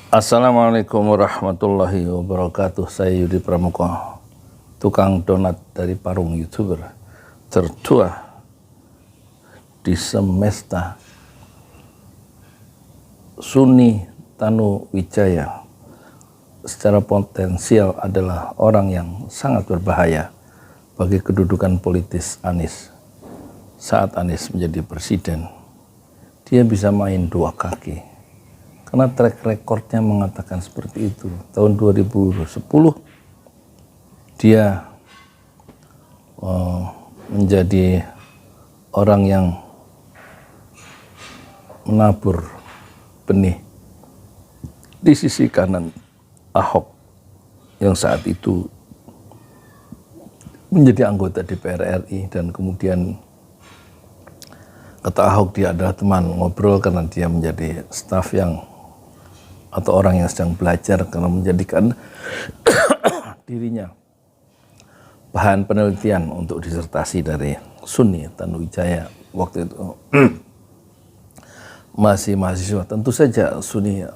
Assalamualaikum warahmatullahi wabarakatuh. Saya Yudi Pramuko, tukang donat dari Parung, YouTuber tertua di semesta. Suni Tanuwijaya secara potensial adalah orang yang sangat berbahaya bagi kedudukan politis Anies. Saat Anies menjadi presiden, dia bisa main dua kaki. Karena track recordnya mengatakan seperti itu. Tahun 2010 dia menjadi orang yang menabur benih di sisi kanan Ahok yang saat itu menjadi anggota DPR RI, dan kemudian kata Ahok dia adalah teman ngobrol karena dia menjadi staf yang atau orang yang sedang belajar karena menjadikan dirinya bahan penelitian untuk disertasi dari Suni Tanuwijaya waktu itu. Masih mahasiswa, tentu saja Suni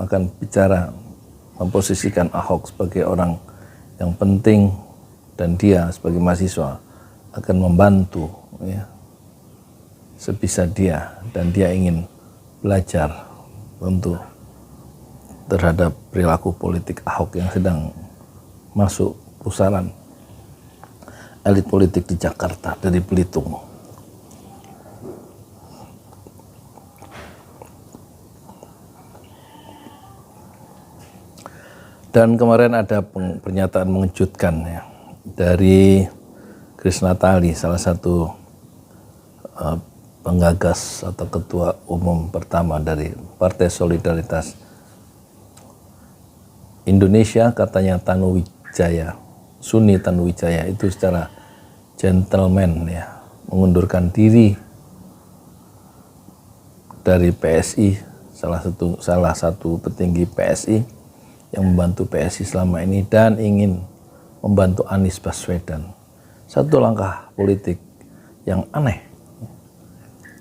akan bicara memposisikan Ahok sebagai orang yang penting dan dia sebagai mahasiswa akan membantu ya, sebisa dia, dan dia ingin belajar untuk terhadap perilaku politik Ahok yang sedang masuk pusaran elit politik di Jakarta dari Belitung. Dan kemarin ada pernyataan mengejutkan ya dari Grace Natali, salah satu penggagas atau ketua umum pertama dari Partai Solidaritas Indonesia. Katanya Tanuwijaya, Suni Tanuwijaya itu secara gentleman ya mengundurkan diri dari PSI, salah satu petinggi PSI yang membantu PSI selama ini dan ingin membantu Anies Baswedan. Satu langkah politik yang aneh.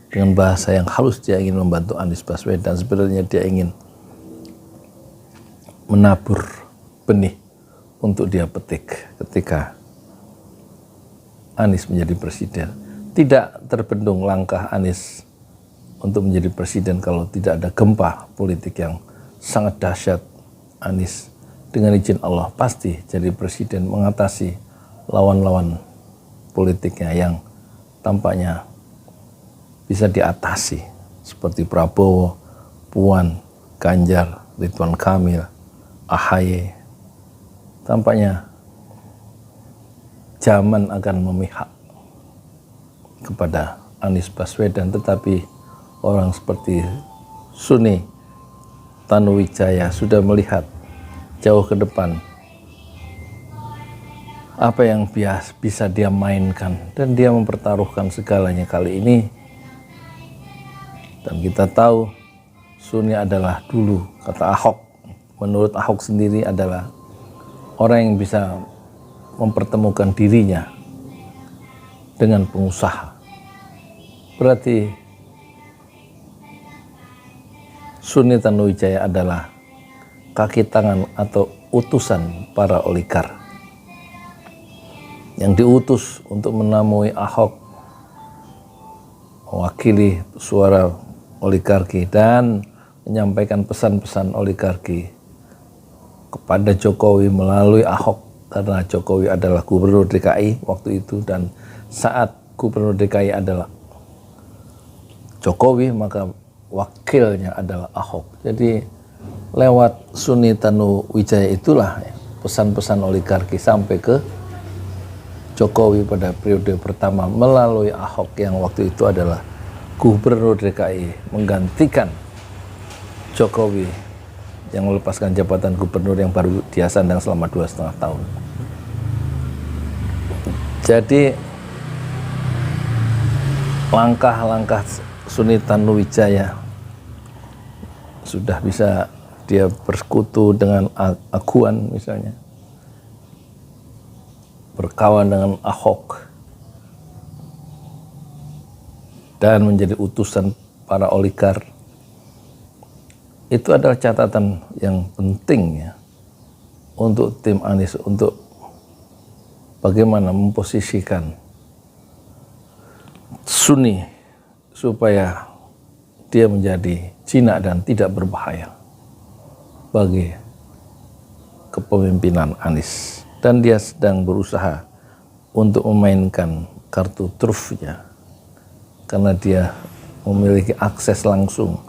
Dengan bahasa yang halus dia ingin membantu Anies Baswedan, sebenarnya dia ingin menabur benih untuk dia petik ketika Anies menjadi presiden. Tidak terbendung langkah Anies untuk menjadi presiden kalau tidak ada gempa politik yang sangat dahsyat. Anies dengan izin Allah pasti jadi presiden, mengatasi lawan-lawan politiknya yang tampaknya bisa diatasi seperti Prabowo, Puan, Ganjar, Ridwan Kamil, AHY. Tampaknya zaman akan memihak kepada Anies Baswedan, tetapi orang seperti Suni Tanuwijaya sudah melihat jauh ke depan apa yang bisa dia mainkan, dan dia mempertaruhkan segalanya kali ini. Dan kita tahu Suni adalah dulu, kata Ahok, menurut Ahok sendiri adalah orang yang bisa mempertemukan dirinya dengan pengusaha. Berarti Suni Tanuwijaya adalah kaki tangan atau utusan para oligark yang diutus untuk menemui Ahok, mewakili suara oligarki dan menyampaikan pesan-pesan oligarki kepada Jokowi melalui Ahok, karena Jokowi adalah gubernur DKI waktu itu, dan saat gubernur DKI adalah Jokowi maka wakilnya adalah Ahok. Jadi lewat Suni Tanuwijaya itulah pesan-pesan oligarki sampai ke Jokowi pada periode pertama melalui Ahok yang waktu itu adalah gubernur DKI menggantikan Jokowi yang melepaskan jabatan gubernur yang baru dia sandang selama 2,5 tahun. Jadi langkah-langkah Suni Tanuwijaya sudah bisa dia bersekutu dengan Aguan misalnya, berkawan dengan Ahok, dan menjadi utusan para oligark Itu adalah catatan yang penting ya untuk tim Anies, untuk bagaimana memposisikan Sunni supaya dia menjadi jinak dan tidak berbahaya bagi kepemimpinan Anies. Dan dia sedang berusaha untuk memainkan kartu trufnya karena dia memiliki akses langsung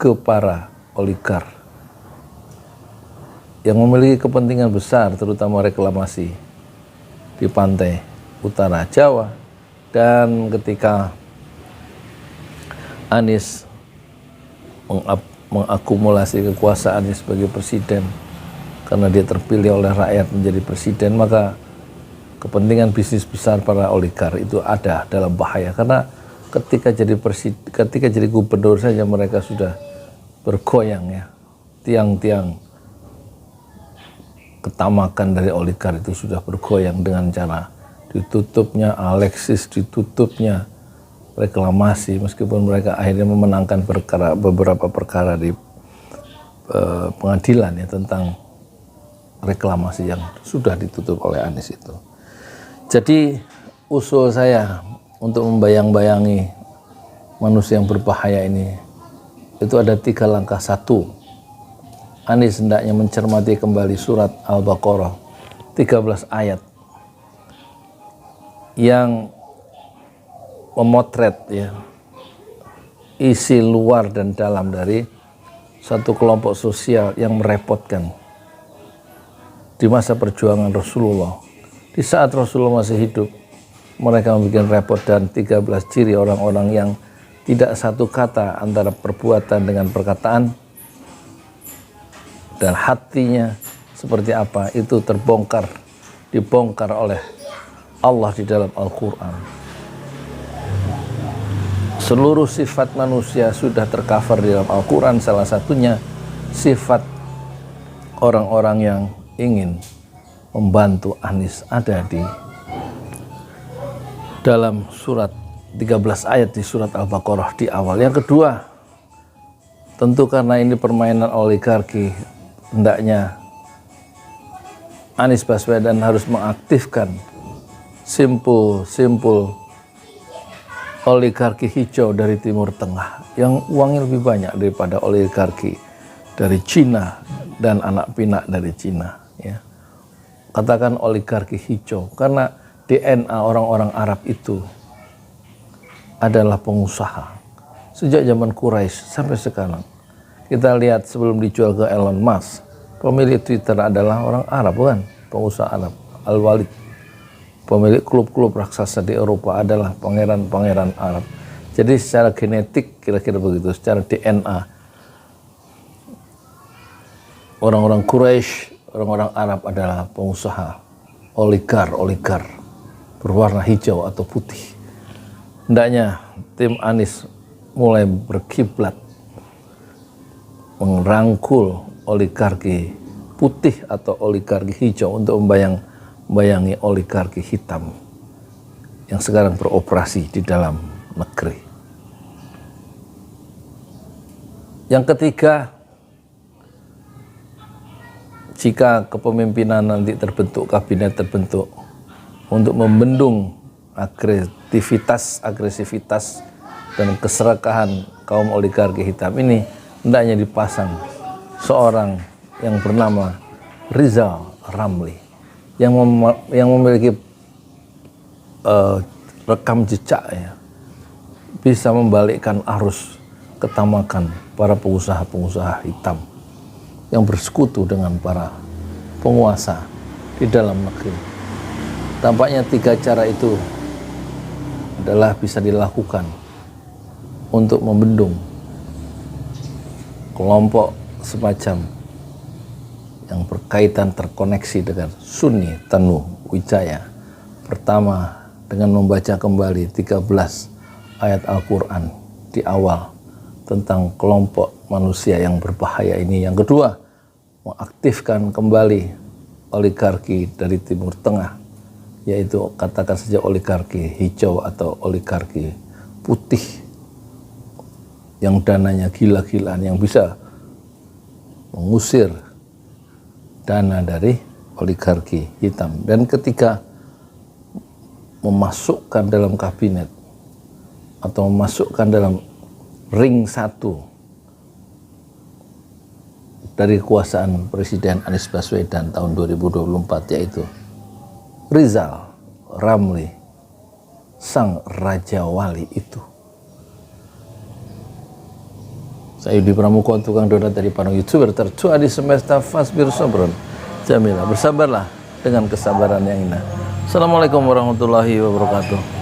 ke para oligark yang memiliki kepentingan besar, terutama reklamasi di pantai utara Jawa. Dan ketika Anies mengakumulasi kekuasaannya sebagai presiden, karena dia terpilih oleh rakyat menjadi presiden, maka kepentingan bisnis besar para oligark itu ada dalam bahaya. Karena ketika jadi gubernur saja mereka sudah bergoyang ya. Tiang-tiang ketamakan dari oligark itu sudah bergoyang dengan cara ditutupnya Alexis, ditutupnya reklamasi, meskipun mereka akhirnya memenangkan beberapa perkara di pengadilan ya tentang reklamasi yang sudah ditutup oleh Anies itu. Jadi usul saya untuk membayang-bayangi manusia yang berbahaya ini, itu ada 3 langkah. 1, Anies hendaknya mencermati kembali surat Al-Baqarah 13 ayat yang memotret ya isi luar dan dalam dari satu kelompok sosial yang merepotkan di masa perjuangan Rasulullah. Di saat Rasulullah masih hidup, mereka membuat repot, dan 13 ciri orang-orang yang tidak satu kata antara perbuatan dengan perkataan dan hatinya seperti apa, itu dibongkar oleh Allah di dalam Al-Quran. Seluruh sifat manusia sudah tercover di dalam Al-Quran, salah satunya sifat orang-orang yang ingin membantu Anies ada di dalam surat 13 ayat di surat Al-Baqarah di awal. Yang kedua, tentu karena ini permainan oligarki, hendaknya Anies Baswedan harus mengaktifkan simpul oligarki hijau dari Timur Tengah yang uangnya lebih banyak daripada oligarki dari Cina dan anak pinak dari Cina ya. Katakan oligarki hijau karena DNA orang-orang Arab itu adalah pengusaha sejak zaman Quraisy sampai sekarang. Kita lihat sebelum dijual ke Elon Musk, pemilik Twitter adalah orang Arab, bukan pengusaha Arab. Al-Walid, pemilik klub-klub raksasa di Eropa, adalah pangeran-pangeran Arab. Jadi secara genetik kira-kira begitu, secara DNA orang-orang Quraisy, orang-orang Arab adalah pengusaha, oligar berwarna hijau atau putih. Hendaknya tim Anies mulai berkiblat merangkul oligarki putih atau oligarki hijau untuk membayangi oligarki hitam yang sekarang beroperasi di dalam negeri. Yang ketiga, jika kepemimpinan nanti terbentuk, kabinet terbentuk untuk membendung agresivitas dan keserakahan kaum oligarki hitam ini, hendaknya dipasang seorang yang bernama Rizal Ramli yang memiliki rekam jejak ya, bisa membalikkan arus ketamakan para pengusaha-pengusaha hitam yang bersekutu dengan para penguasa di dalam negeri. Tampaknya 3 cara itu adalah bisa dilakukan untuk membendung kelompok semacam yang berkaitan terkoneksi dengan Sunni Tanuh Wijaya. Pertama, dengan membaca kembali 13 ayat Al-Quran di awal tentang kelompok manusia yang berbahaya ini. Yang kedua, mengaktifkan kembali oligarki dari Timur Tengah, yaitu katakan saja oligarki hijau atau oligarki putih, yang dananya gila-gilaan, yang bisa mengusir dana dari oligarki hitam. Dan ketika memasukkan dalam kabinet atau memasukkan dalam ring satu dari kekuasaan Presiden Anies Baswedan tahun 2024, yaitu Rizal Ramli, sang Raja Wali itu. Saya Yudi Pramuko, tukang donat dari Panung YouTuber tertua di semesta, fasbir sabron jamila, bersabarlah dengan kesabaran yang indah. Assalamualaikum warahmatullahi wabarakatuh.